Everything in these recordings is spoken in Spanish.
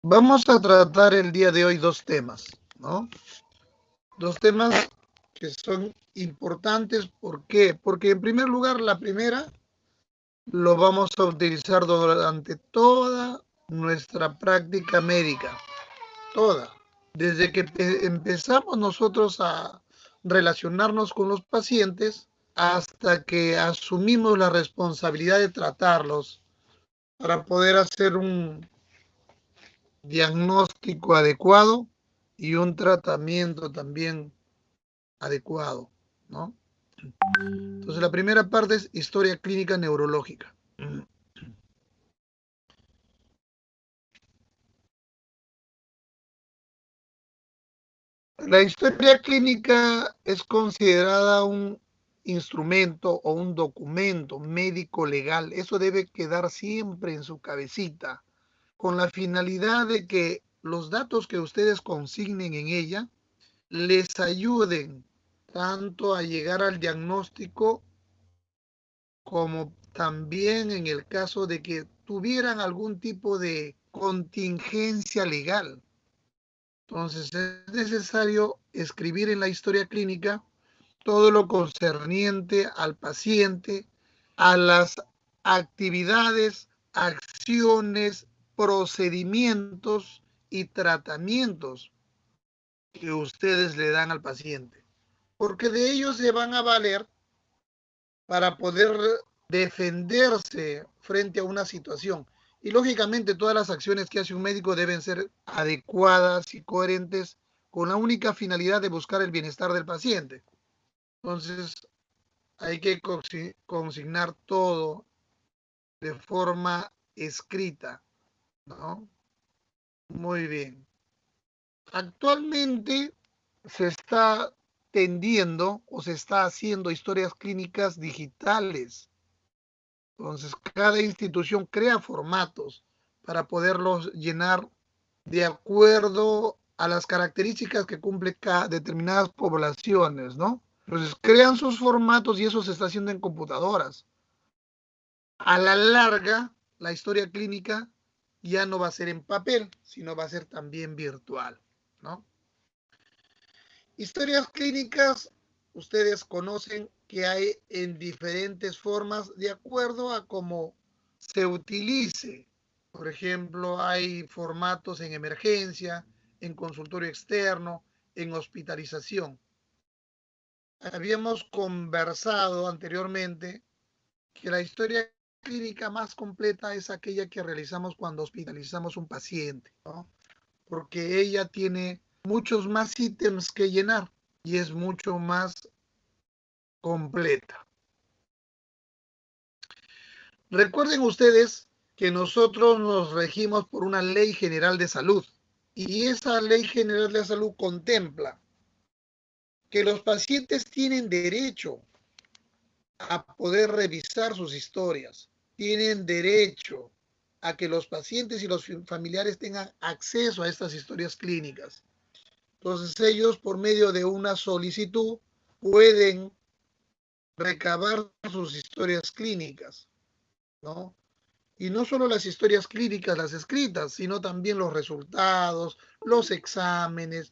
Vamos a tratar el día de hoy dos temas, ¿no? Dos temas que son importantes. ¿Por qué? Porque en primer lugar, la primera lo vamos a utilizar durante toda nuestra práctica médica, toda. Desde que empezamos nosotros a relacionarnos con los pacientes hasta que asumimos la responsabilidad de tratarlos para poder hacer un diagnóstico adecuado y un tratamiento también adecuado, ¿no? Entonces, la primera parte es historia clínica neurológica. La historia clínica es considerada un instrumento o un documento médico legal. Eso debe quedar siempre en su cabecita, con la finalidad de que los datos que ustedes consignen en ella les ayuden tanto a llegar al diagnóstico como también en el caso de que tuvieran algún tipo de contingencia legal. Entonces es necesario escribir en la historia clínica todo lo concerniente al paciente, a las actividades, acciones, procedimientos y tratamientos que ustedes le dan al paciente, porque de ellos se van a valer para poder defenderse frente a una situación. Y lógicamente todas las acciones que hace un médico deben ser adecuadas y coherentes con la única finalidad de buscar el bienestar del paciente. Entonces hay que consignar todo de forma escrita, ¿no? Muy bien. Actualmente se está tendiendo o se está haciendo historias clínicas digitales. Entonces, cada institución crea formatos para poderlos llenar de acuerdo a las características que cumplen determinadas poblaciones, ¿no? Entonces, crean sus formatos y eso se está haciendo en computadoras. A la larga, la historia clínica ya no va a ser en papel, sino va a ser también virtual, ¿no? Historias clínicas, ustedes conocen que hay en diferentes formas de acuerdo a cómo se utilice. Por ejemplo, hay formatos en emergencia, en consultorio externo, en hospitalización. Habíamos conversado anteriormente que la historia clínica más completa es aquella que realizamos cuando hospitalizamos un paciente, ¿no? Porque ella tiene muchos más ítems que llenar y es mucho más completa. Recuerden ustedes que nosotros nos regimos por una ley general de salud y esa ley general de salud contempla que los pacientes tienen derecho a poder revisar sus historias, tienen derecho a que los pacientes y los familiares tengan acceso a estas historias clínicas. Entonces ellos por medio de una solicitud pueden recabar sus historias clínicas, ¿no? Y no solo las historias clínicas, las escritas, sino también los resultados, los exámenes,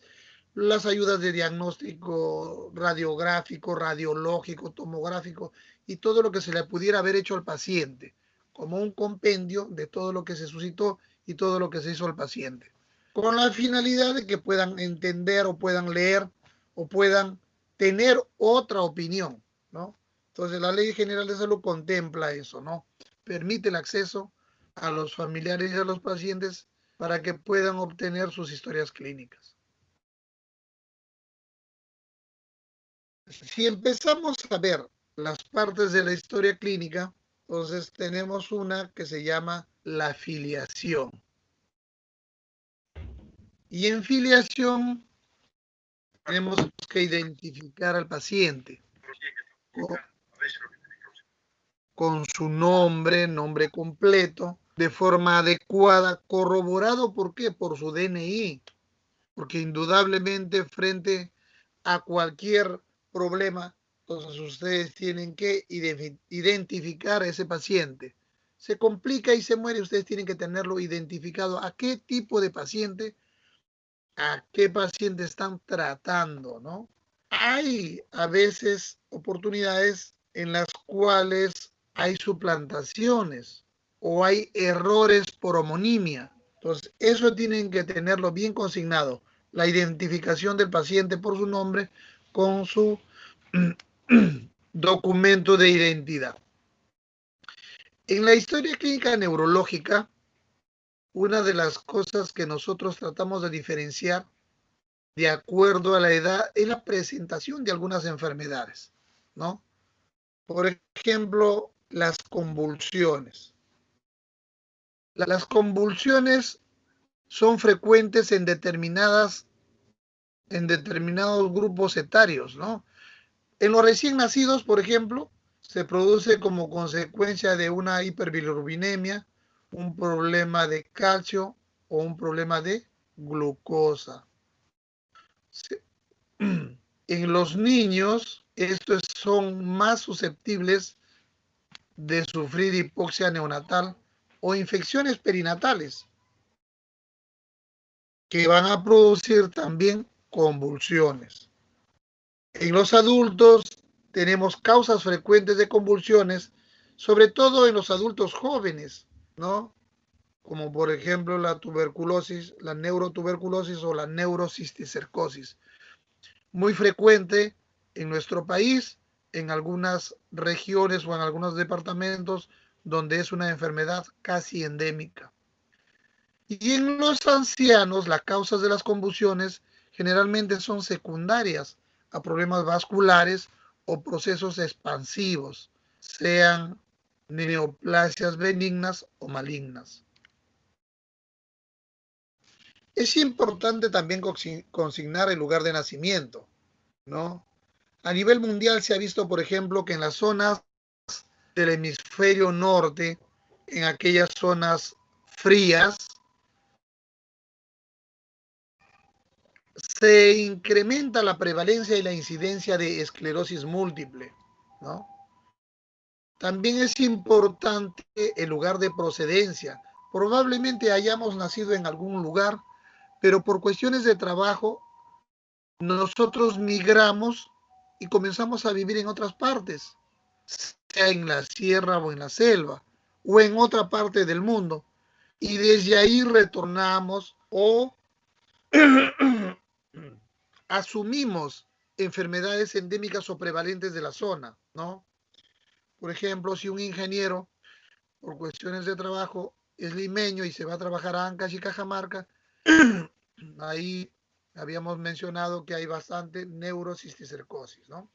las ayudas de diagnóstico radiográfico, radiológico, tomográfico y todo lo que se le pudiera haber hecho al paciente, como un compendio de todo lo que se suscitó y todo lo que se hizo al paciente, con la finalidad de que puedan entender o puedan leer o puedan tener otra opinión, ¿no? Entonces la Ley General de Salud contempla eso, ¿no? Permite el acceso a los familiares y a los pacientes para que puedan obtener sus historias clínicas. Si empezamos a ver las partes de la historia clínica, entonces tenemos una que se llama la filiación. Y en filiación tenemos que identificar al paciente con su nombre, nombre completo, de forma adecuada, corroborado, ¿por qué? Por su DNI, porque indudablemente frente a cualquier problema, entonces ustedes tienen que identificar a ese paciente, se complica y se muere, ustedes tienen que tenerlo identificado a qué tipo de paciente, a qué paciente están tratando, ¿no? Hay a veces oportunidades en las cuales hay suplantaciones o hay errores por homonimia. Entonces, eso tienen que tenerlo bien consignado, la identificación del paciente por su nombre con su documento de identidad. En la historia clínica neurológica, una de las cosas que nosotros tratamos de diferenciar de acuerdo a la edad es la presentación de algunas enfermedades, ¿no? Por ejemplo, las convulsiones. Las convulsiones son frecuentes en determinados grupos etarios, ¿no? En los recién nacidos, por ejemplo, se produce como consecuencia de una hiperbilirubinemia, un problema de calcio o un problema de glucosa. En los niños, estos son más susceptibles de sufrir hipoxia neonatal o infecciones perinatales, que van a producir también convulsiones. En los adultos tenemos causas frecuentes de convulsiones, sobre todo en los adultos jóvenes, ¿no? Como por ejemplo la tuberculosis, la neurotuberculosis o la neurocisticercosis. Muy frecuente en nuestro país, en algunas regiones o en algunos departamentos donde es una enfermedad casi endémica. Y en los ancianos, las causas de las convulsiones generalmente son secundarias a problemas vasculares o procesos expansivos, sean neoplasias benignas o malignas. Es importante también consignar el lugar de nacimiento, ¿no? A nivel mundial se ha visto, por ejemplo, que en las zonas del hemisferio norte, en aquellas zonas frías, se incrementa la prevalencia y la incidencia de esclerosis múltiple, ¿no? También es importante el lugar de procedencia. Probablemente hayamos nacido en algún lugar, pero por cuestiones de trabajo nosotros migramos y comenzamos a vivir en otras partes, sea en la sierra o en la selva, o en otra parte del mundo. Y desde ahí retornamos o asumimos enfermedades endémicas o prevalentes de la zona, ¿no? Por ejemplo, si un ingeniero, por cuestiones de trabajo, es limeño y se va a trabajar a Ancash y Cajamarca, ahí habíamos mencionado que hay bastante neurocisticercosis, ¿no?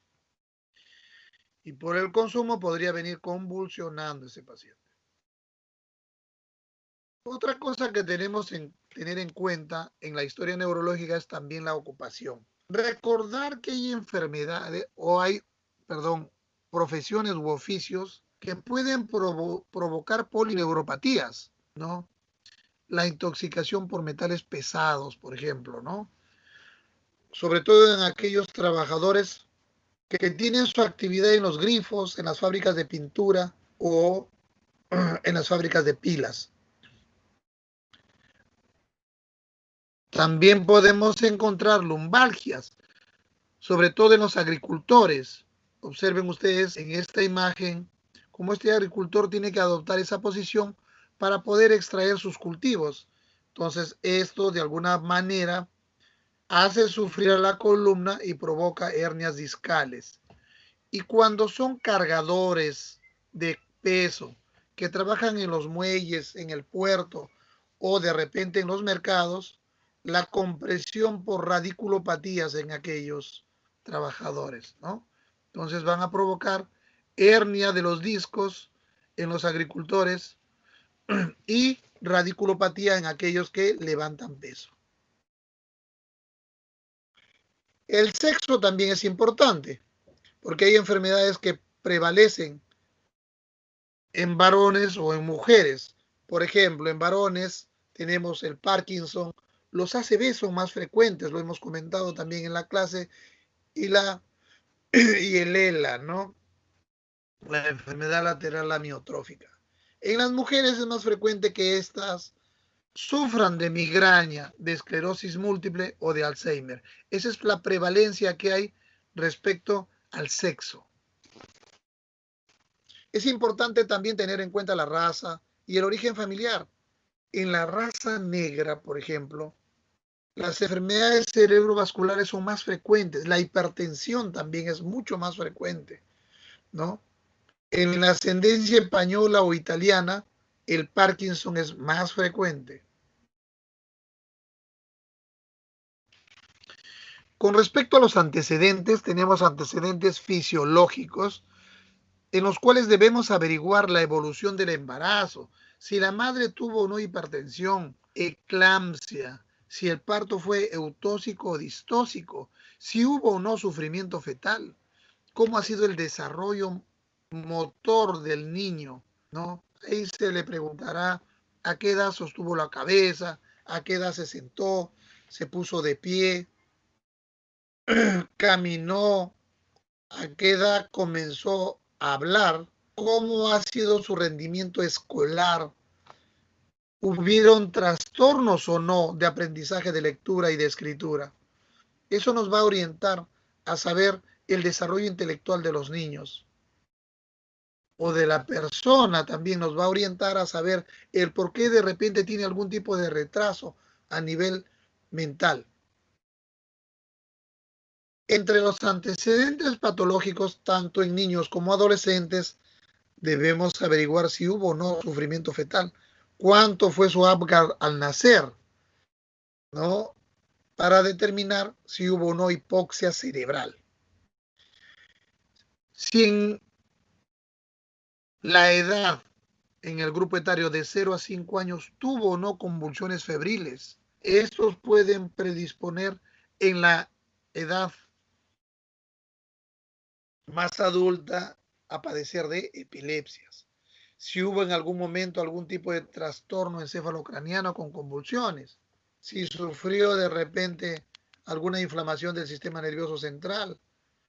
Y por el consumo podría venir convulsionando ese paciente. Otra cosa que tenemos que tener en cuenta en la historia neurológica es también la ocupación. Recordar que hay enfermedades o hay, perdón, profesiones u oficios que pueden provocar polineuropatías, ¿no? La intoxicación por metales pesados, por ejemplo, ¿no? Sobre todo en aquellos trabajadores que tienen su actividad en los grifos, en las fábricas de pintura o en las fábricas de pilas. También podemos encontrar lumbalgias, sobre todo en los agricultores. Observen ustedes en esta imagen cómo este agricultor tiene que adoptar esa posición para poder extraer sus cultivos. Entonces, esto de alguna manera hace sufrir a la columna y provoca hernias discales. Y cuando son cargadores de peso que trabajan en los muelles, en el puerto o de repente en los mercados, la compresión por radiculopatías en aquellos trabajadores, ¿no? Entonces van a provocar hernia de los discos en los agricultores y radiculopatía en aquellos que levantan peso. El sexo también es importante, porque hay enfermedades que prevalecen en varones o en mujeres. Por ejemplo, en varones tenemos el Parkinson, los ACV son más frecuentes, lo hemos comentado también en la clase, y y el ELA, ¿no? La enfermedad lateral amiotrófica. En las mujeres es más frecuente que éstas sufran de migraña, de esclerosis múltiple o de Alzheimer. Esa es la prevalencia que hay respecto al sexo. Es importante también tener en cuenta la raza y el origen familiar. En la raza negra, por ejemplo, las enfermedades cerebrovasculares son más frecuentes. La hipertensión también es mucho más frecuente, ¿no? En la ascendencia española o italiana, el Parkinson es más frecuente. Con respecto a los antecedentes, tenemos antecedentes fisiológicos en los cuales debemos averiguar la evolución del embarazo, si la madre tuvo o no hipertensión, eclampsia, si el parto fue eutóxico o distóxico, si hubo o no sufrimiento fetal, cómo ha sido el desarrollo motor del niño, ¿no? Ahí se le preguntará a qué edad sostuvo la cabeza, a qué edad se sentó, se puso de pie, caminó, a qué edad comenzó a hablar, cómo ha sido su rendimiento escolar, hubieron trastornos o no de aprendizaje de lectura y de escritura. Eso nos va a orientar a saber el desarrollo intelectual de los niños o de la persona, también nos va a orientar a saber el por qué de repente tiene algún tipo de retraso a nivel mental. Entre los antecedentes patológicos, tanto en niños como adolescentes, debemos averiguar si hubo o no sufrimiento fetal, cuánto fue su Apgar al nacer, ¿no? Para determinar si hubo o no hipoxia cerebral. Si en la edad, en el grupo etario de 0 a 5 años, tuvo o no convulsiones febriles, estos pueden predisponer en la edad más adulta a padecer de epilepsias. Si hubo en algún momento algún tipo de trastorno encefalocraniano con convulsiones, si sufrió de repente alguna inflamación del sistema nervioso central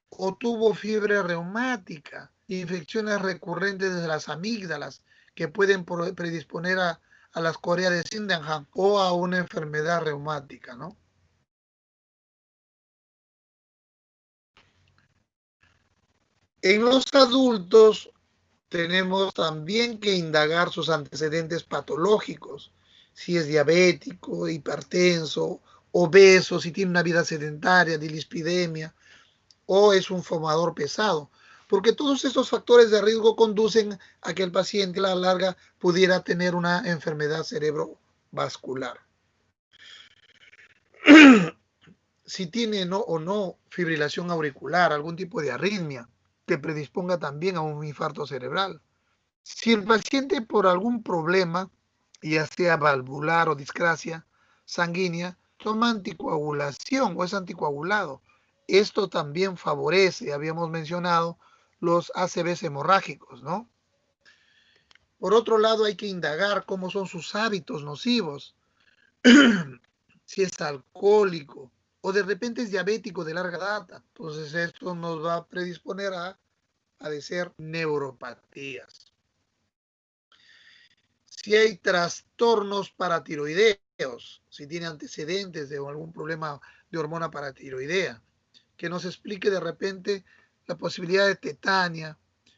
o tuvo fiebre reumática, infecciones recurrentes de las amígdalas que pueden predisponer a las coreas de Sydenham o a una enfermedad reumática, ¿no? En los adultos tenemos también que indagar sus antecedentes patológicos, si es diabético, hipertenso, obeso, si tiene una vida sedentaria, dislipidemia o es un fumador pesado, porque todos estos factores de riesgo conducen a que el paciente a la larga pudiera tener una enfermedad cerebrovascular. Si tiene no o no fibrilación auricular, algún tipo de arritmia que predisponga también a un infarto cerebral. Si el paciente por algún problema, ya sea valvular o discrasia sanguínea, toma anticoagulación o es anticoagulado, esto también favorece, habíamos mencionado, los ACVs hemorrágicos, ¿no? Por otro lado, hay que indagar cómo son sus hábitos nocivos, si es alcohólico o de repente es diabético de larga data. Entonces esto nos va a predisponer a padecer neuropatías. Si hay trastornos paratiroideos, si tiene antecedentes de algún problema de hormona paratiroidea, que nos explique de repente la posibilidad de tetania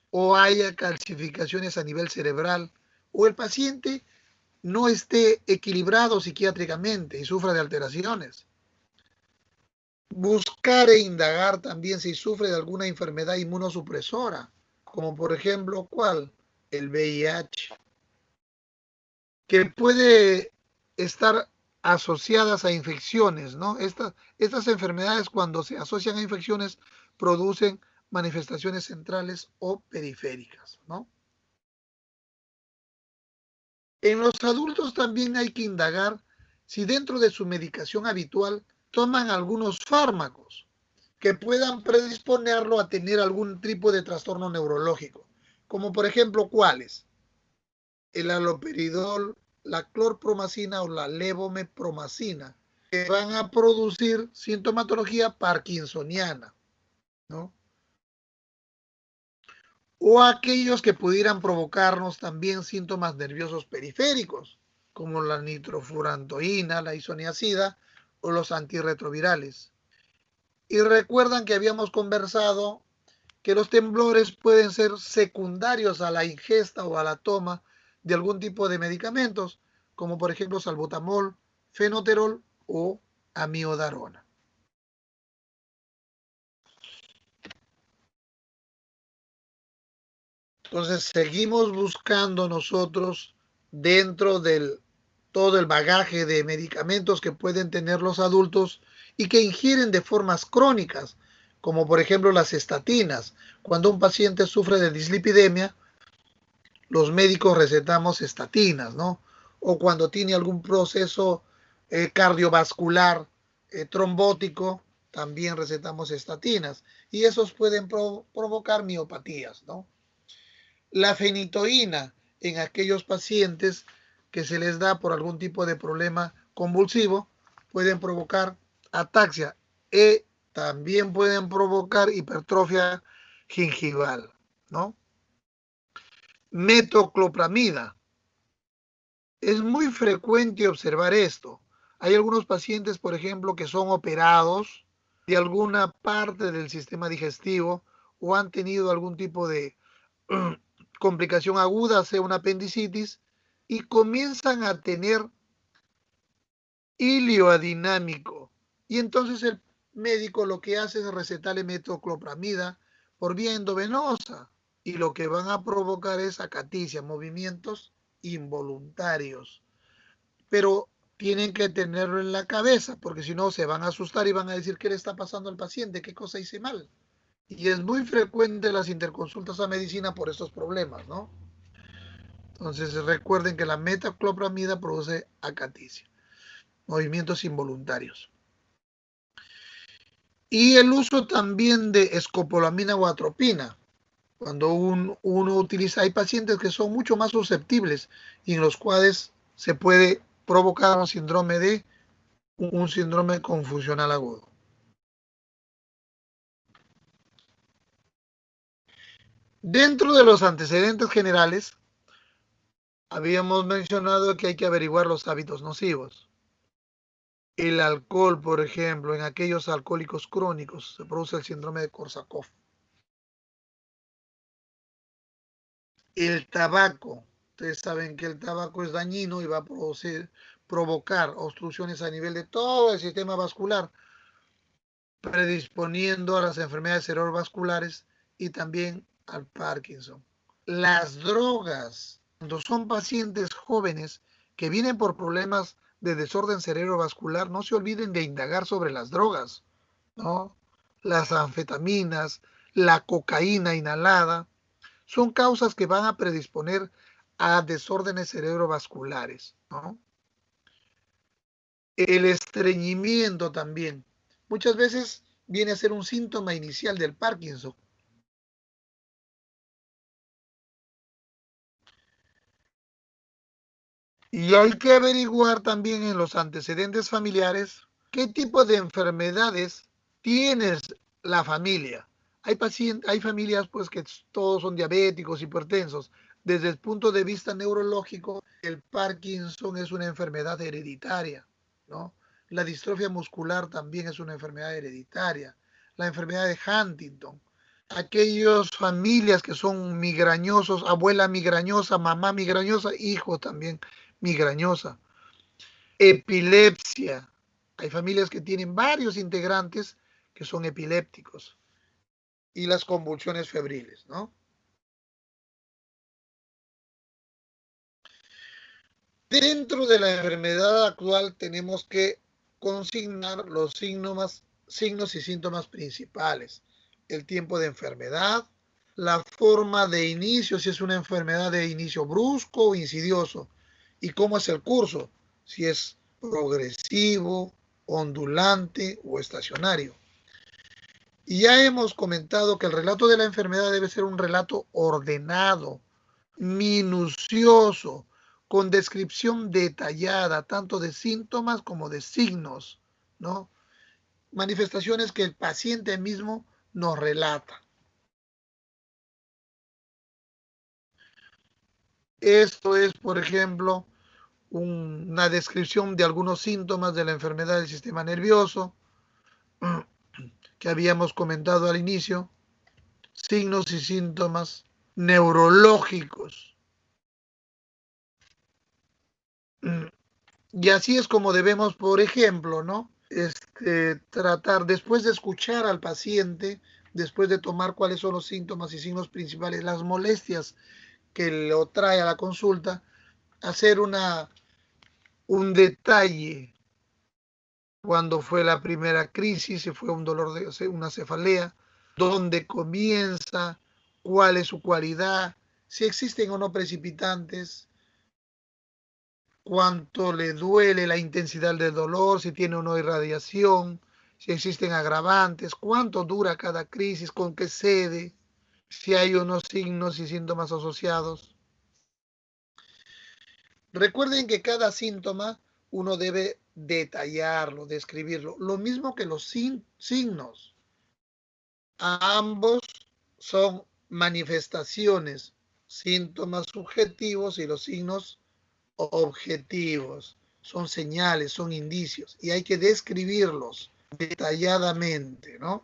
o haya calcificaciones a nivel cerebral o el paciente no esté equilibrado psiquiátricamente y sufra de alteraciones. Buscar e indagar también si sufre de alguna enfermedad inmunosupresora, como por ejemplo, ¿cuál? El VIH, que puede estar asociadas a infecciones, ¿no? Estas enfermedades cuando se asocian a infecciones producen manifestaciones centrales o periféricas, ¿no? En los adultos también hay que indagar si dentro de su medicación habitual toman algunos fármacos que puedan predisponerlo a tener algún tipo de trastorno neurológico, como por ejemplo, ¿cuáles? El haloperidol, la clorpromacina o la levomepromacina, que van a producir sintomatología parkinsoniana, ¿no? o aquellos que pudieran provocarnos también síntomas nerviosos periféricos, como la nitrofurantoína, la isoniazida o los antirretrovirales. Y recuerdan que habíamos conversado que los temblores pueden ser secundarios a la ingesta o a la toma de algún tipo de medicamentos, como por ejemplo salbutamol, fenoterol o amiodarona. Entonces seguimos buscando nosotros dentro del todo el bagaje de medicamentos que pueden tener los adultos y que ingieren de formas crónicas, como por ejemplo las estatinas. Cuando un paciente sufre de dislipidemia, los médicos recetamos estatinas, ¿no? O cuando tiene algún proceso cardiovascular trombótico, también recetamos estatinas. Y esos pueden provocar miopatías, ¿no? La fenitoína en aquellos pacientes que se les da por algún tipo de problema convulsivo pueden provocar ataxia y también pueden provocar hipertrofia gingival, ¿no? Metoclopramida. Es muy frecuente observar esto. Hay algunos pacientes, por ejemplo, que son operados de alguna parte del sistema digestivo o han tenido algún tipo de complicación aguda, sea una apendicitis, y comienzan a tener hilio adinámico. Y entonces el médico lo que hace es recetarle metoclopramida por vía endovenosa. Y lo que van a provocar es acaticia, movimientos involuntarios. Pero tienen que tenerlo en la cabeza, porque si no se van a asustar y van a decir qué le está pasando al paciente, qué cosa hice mal. Y es muy frecuente las interconsultas a medicina por estos problemas, ¿no? Entonces recuerden que la metoclopramida produce acaticia, movimientos involuntarios. Y el uso también de escopolamina o atropina. Cuando uno utiliza, hay pacientes que son mucho más susceptibles y en los cuales se puede provocar un síndrome confusional agudo. Dentro de los antecedentes generales, habíamos mencionado que hay que averiguar los hábitos nocivos. El alcohol, por ejemplo, en aquellos alcohólicos crónicos se produce el síndrome de Korsakoff. El tabaco, ustedes saben que el tabaco es dañino y va a provocar obstrucciones a nivel de todo el sistema vascular, predisponiendo a las enfermedades cerebrovasculares y también al Parkinson. Las drogas, cuando son pacientes jóvenes que vienen por problemas de desorden cerebrovascular, no se olviden de indagar sobre las drogas, ¿no? Las anfetaminas, la cocaína inhalada, son causas que van a predisponer a desórdenes cerebrovasculares, ¿no? El estreñimiento también. Muchas veces viene a ser un síntoma inicial del Parkinson. Y hay que averiguar también en los antecedentes familiares qué tipo de enfermedades tienes la familia. Hay familias pues que todos son diabéticos, hipertensos. Desde el punto de vista neurológico, el Parkinson es una enfermedad hereditaria, ¿no? La distrofia muscular también es una enfermedad hereditaria. La enfermedad de Huntington. Aquellas familias que son migrañosos, abuela migrañosa, mamá migrañosa, hijo también migrañosa. Epilepsia. Hay familias que tienen varios integrantes que son epilépticos. Y las convulsiones febriles, ¿no? Dentro de la enfermedad actual tenemos que consignar los signos y síntomas principales. El tiempo de enfermedad, la forma de inicio, si es una enfermedad de inicio brusco o insidioso, y cómo es el curso, si es progresivo, ondulante o estacionario. Y ya hemos comentado que el relato de la enfermedad debe ser un relato ordenado, minucioso, con descripción detallada, tanto de síntomas como de signos, ¿no? Manifestaciones que el paciente mismo nos relata. Esto es, por ejemplo, una descripción de algunos síntomas de la enfermedad del sistema nervioso que habíamos comentado al inicio, signos y síntomas neurológicos. Y así es como debemos, por ejemplo, ¿no? Tratar, después de escuchar al paciente, después de tomar cuáles son los síntomas y signos principales, las molestias que lo trae a la consulta, hacer un detalle cuando fue la primera crisis, si fue un dolor de una cefalea, dónde comienza, cuál es su cualidad, si existen o no precipitantes, cuánto le duele, la intensidad del dolor, si tiene o no irradiación, si existen agravantes, cuánto dura cada crisis, con qué sede, si hay o no signos y síntomas asociados. Recuerden que cada síntoma uno debe detallarlo, describirlo, lo mismo que los signos. Ambos son manifestaciones, síntomas subjetivos y los signos objetivos. Son señales, son indicios y hay que describirlos detalladamente, ¿no?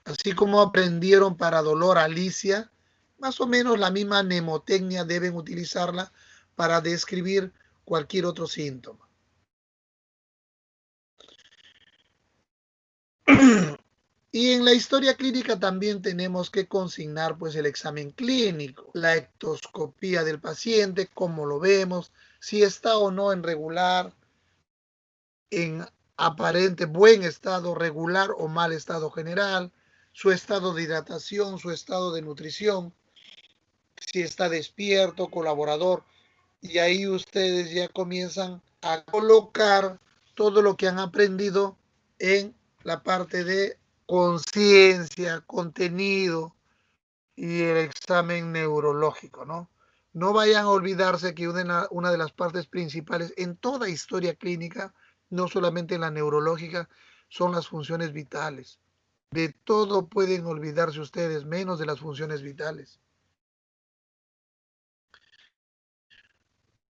Así como aprendieron para dolor Alicia, más o menos la misma mnemotecnia deben utilizarla para describir cualquier otro síntoma. Y en la historia clínica también tenemos que consignar pues el examen clínico, la ectoscopía del paciente, cómo lo vemos, si está o no en regular, en aparente buen estado, regular o mal estado general, su estado de hidratación, su estado de nutrición, si está despierto, colaborador, y ahí ustedes ya comienzan a colocar todo lo que han aprendido en la parte de conciencia, contenido y el examen neurológico, ¿no? No vayan a olvidarse que una de las partes principales en toda historia clínica, no solamente en la neurológica, son las funciones vitales. De todo pueden olvidarse ustedes, menos de las funciones vitales.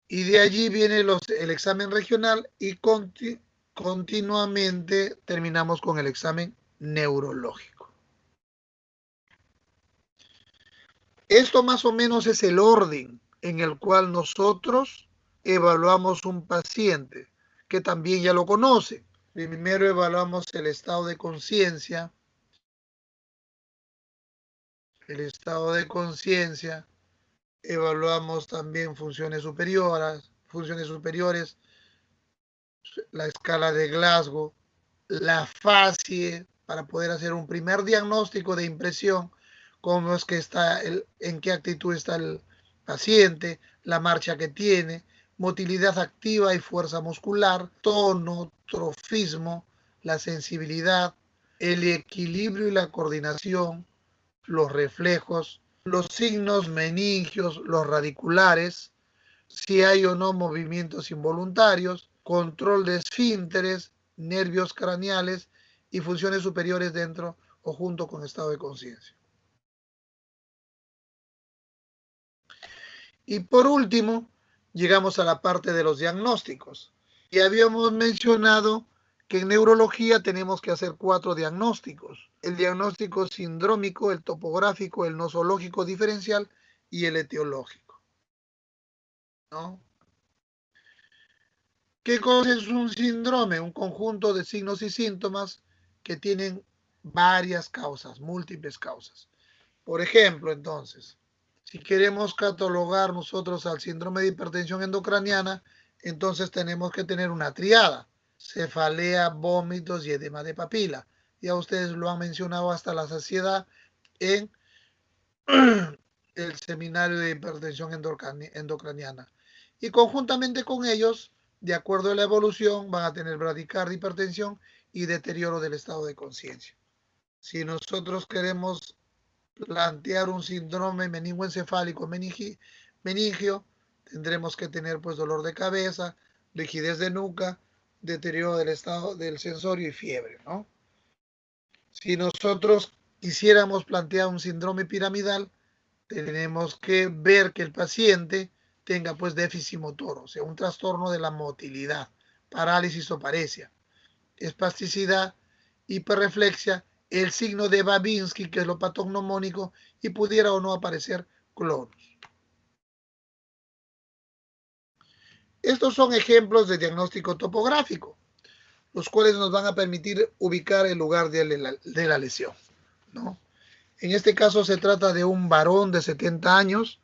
Y de allí viene el examen regional y continuamente terminamos con el examen neurológico. Esto más o menos es el orden en el cual nosotros evaluamos un paciente, que también ya lo conoce. Primero evaluamos el estado de conciencia, evaluamos también funciones superiores, la escala de Glasgow, la fascie, para poder hacer un primer diagnóstico de impresión, cómo es que está, en qué actitud está el paciente, la marcha que tiene, motilidad activa y fuerza muscular, tono, trofismo, la sensibilidad, el equilibrio y la coordinación, los reflejos, los signos meningios, los radiculares, si hay o no movimientos involuntarios, control de esfínteres, nervios craneales y funciones superiores dentro o junto con estado de conciencia. Y por último, llegamos a la parte de los diagnósticos. Y habíamos mencionado que en neurología tenemos que hacer 4 diagnósticos. El diagnóstico sindrómico, el topográfico, el nosológico diferencial y el etiológico, ¿no? ¿Qué cosa es un síndrome? Un conjunto de signos y síntomas que tienen varias causas, múltiples causas. Por ejemplo, entonces, si queremos catalogar nosotros al síndrome de hipertensión endocraniana, entonces tenemos que tener una triada: cefalea, vómitos y edema de papila. Ya ustedes lo han mencionado hasta la saciedad en el seminario de hipertensión endocraniana. Y conjuntamente con ellos, de acuerdo a la evolución, van a tener bradicardia, hipertensión y deterioro del estado de conciencia. Si nosotros queremos plantear un síndrome meningoencefálico meningio, tendremos que tener pues dolor de cabeza, rigidez de nuca, deterioro del estado del sensorio y fiebre, ¿no? Si nosotros quisiéramos plantear un síndrome piramidal, tenemos que ver que el paciente tenga pues déficit motor, o sea, un trastorno de la motilidad, parálisis o paresia, espasticidad, hiperreflexia, el signo de Babinski, que es lo patognomónico, y pudiera o no aparecer clonus. Estos son ejemplos de diagnóstico topográfico, los cuales nos van a permitir ubicar el lugar de la lesión, ¿no? En este caso se trata de un varón de 70 años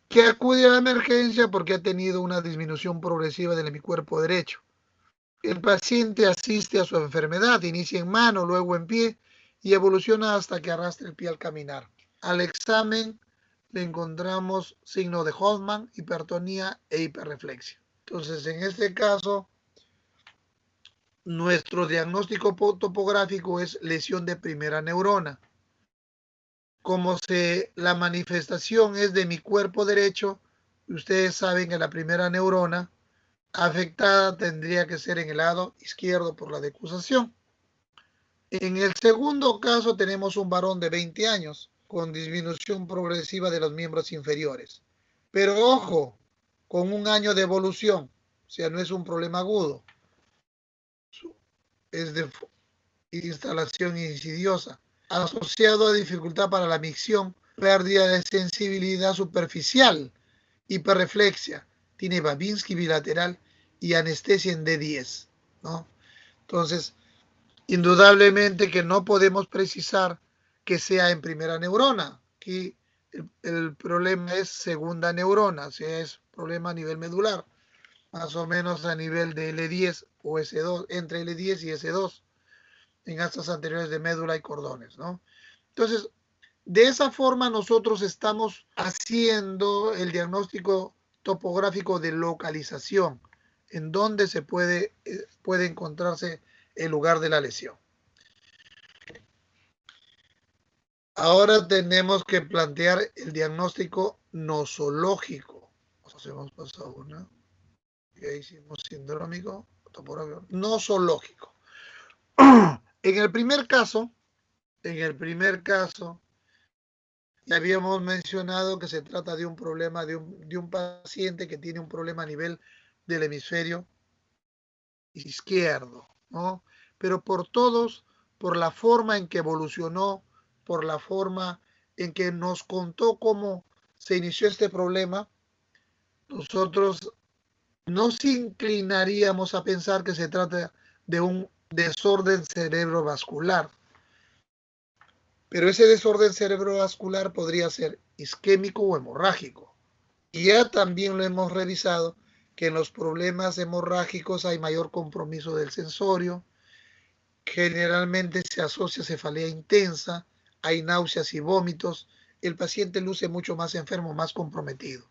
que acude a la emergencia porque ha tenido una disminución progresiva del hemicuerpo derecho. El paciente asiste a su enfermedad, inicia en mano, luego en pie y evoluciona hasta que arrastra el pie al caminar. Al examen le encontramos signo de Hoffman, hipertonía e hiperreflexia. Entonces, en este caso, nuestro diagnóstico topográfico es lesión de primera neurona. Como la manifestación es de mi cuerpo derecho, ustedes saben que la primera neurona afectada tendría que ser en el lado izquierdo por la decusación. En el segundo caso tenemos un varón de 20 años con disminución progresiva de los miembros inferiores. Pero ojo, con un año de evolución, o sea, no es un problema agudo, es de instalación insidiosa, asociado a dificultad para la micción, pérdida de sensibilidad superficial, hiperreflexia, tiene Babinski bilateral y anestesia en D10, ¿no? Entonces, indudablemente que no podemos precisar que sea en primera neurona. Aquí el problema es segunda neurona, o sea, es problema a nivel medular, más o menos a nivel de L10 o S2, entre L10 y S2, en astas anteriores de médula y cordones, ¿no? Entonces, de esa forma nosotros estamos haciendo el diagnóstico topográfico de localización, en donde se puede encontrarse el lugar de la lesión. Ahora tenemos que plantear el diagnóstico nosológico. Hemos pasado una. Ya hicimos sindrómico, topográfico, nosológico. En el primer caso, ya habíamos mencionado que se trata de un problema de un paciente que tiene un problema a nivel del hemisferio izquierdo, ¿no? Pero por la forma en que evolucionó, por la forma en que nos contó cómo se inició este problema, nosotros nos inclinaríamos a pensar que se trata de un desorden cerebrovascular. Pero ese desorden cerebrovascular podría ser isquémico o hemorrágico. Y ya también lo hemos revisado que en los problemas hemorrágicos hay mayor compromiso del sensorio, generalmente se asocia cefalea intensa, hay náuseas y vómitos, el paciente luce mucho más enfermo, más comprometido.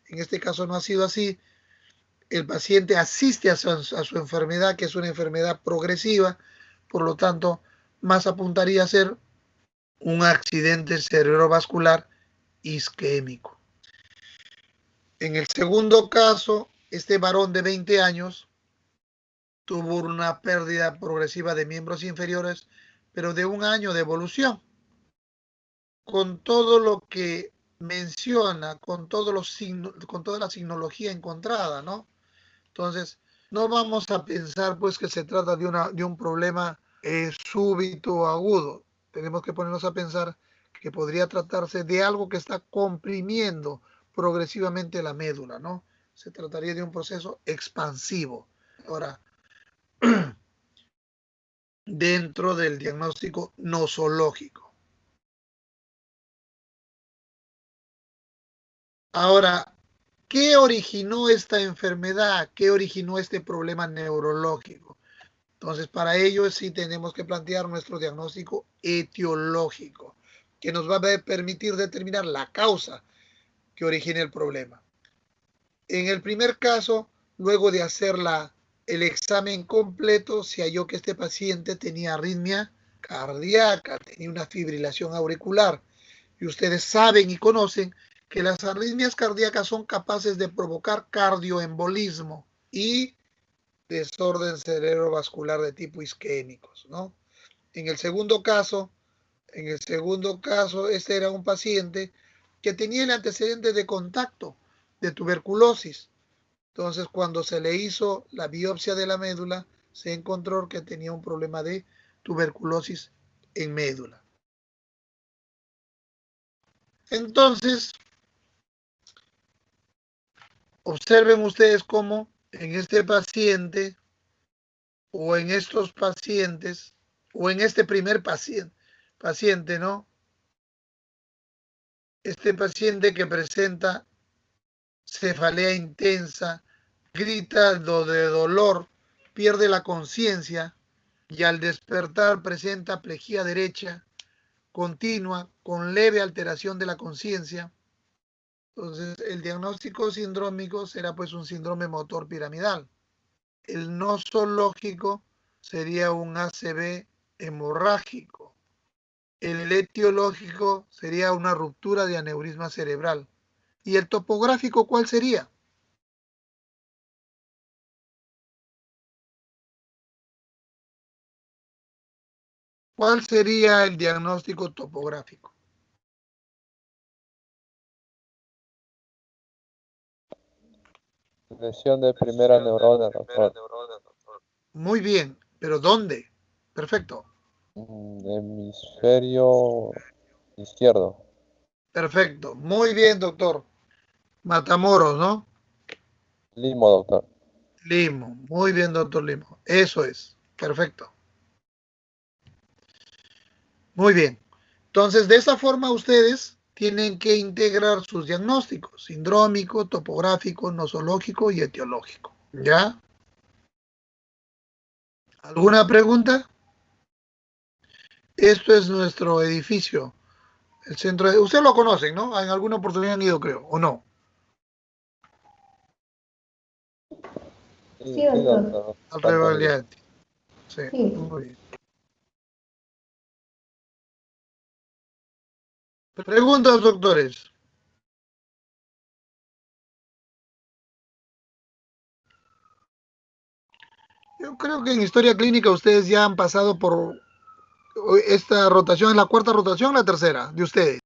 En este caso no ha sido así, el paciente asiste a su enfermedad, que es una enfermedad progresiva, por lo tanto, más apuntaría a ser un accidente cerebrovascular isquémico. En el segundo caso, este varón de 20 años tuvo una pérdida progresiva de miembros inferiores, pero de un año de evolución. Con todo lo que menciona, con toda la signología encontrada, ¿no? Entonces, no vamos a pensar pues que se trata de un problema súbito o agudo. Tenemos que ponernos a pensar que podría tratarse de algo que está comprimiendo progresivamente la médula, ¿no? Se trataría de un proceso expansivo. Ahora, dentro del diagnóstico nosológico. Ahora, ¿qué originó esta enfermedad? ¿Qué originó este problema neurológico? Entonces, para ello sí tenemos que plantear nuestro diagnóstico etiológico, que nos va a permitir determinar la causa que origina el problema. En el primer caso, luego de hacer el examen completo, se halló que este paciente tenía arritmia cardíaca, tenía una fibrilación auricular. Y ustedes saben y conocen que las arritmias cardíacas son capaces de provocar cardioembolismo y desorden cerebrovascular de tipo isquémicos, ¿no? En el segundo caso, este era un paciente que tenía el antecedente de contacto de tuberculosis. Entonces, cuando se le hizo la biopsia de la médula, se encontró que tenía un problema de tuberculosis en médula. Entonces, observen ustedes cómo en este paciente o en estos pacientes o en este primer paciente, ¿no? Este paciente que presenta cefalea intensa, grita de dolor, pierde la conciencia y al despertar presenta plejía derecha continua con leve alteración de la conciencia. Entonces, el diagnóstico sindrómico será pues un síndrome motor piramidal. El nosológico sería un ACV hemorrágico. El etiológico sería una ruptura de aneurisma cerebral. ¿Y el topográfico cuál sería? ¿Cuál sería el diagnóstico topográfico? Lesión de primera neurona, doctor. Muy bien, pero ¿dónde? Perfecto, Hemisferio izquierdo. perfecto. Muy bien, doctor. Matamoros, ¿no? Limo, doctor. Limo. Muy bien, doctor Limo. Eso es. Perfecto. Muy bien. Entonces, de esa forma ustedes tienen que integrar sus diagnósticos, sindrómico, topográfico, nosológico y etiológico. ¿Ya? ¿Alguna pregunta? Esto es nuestro edificio, el centro de... Ustedes lo conocen, ¿no? En alguna oportunidad han ido, creo, ¿o no? Sí, sí, doctor. Alfredo Tanto bien. Galeatti. Sí, muy bien. Preguntas, doctores. Yo creo que en historia clínica ustedes ya han pasado por esta rotación, ¿es la cuarta rotación o la tercera de ustedes?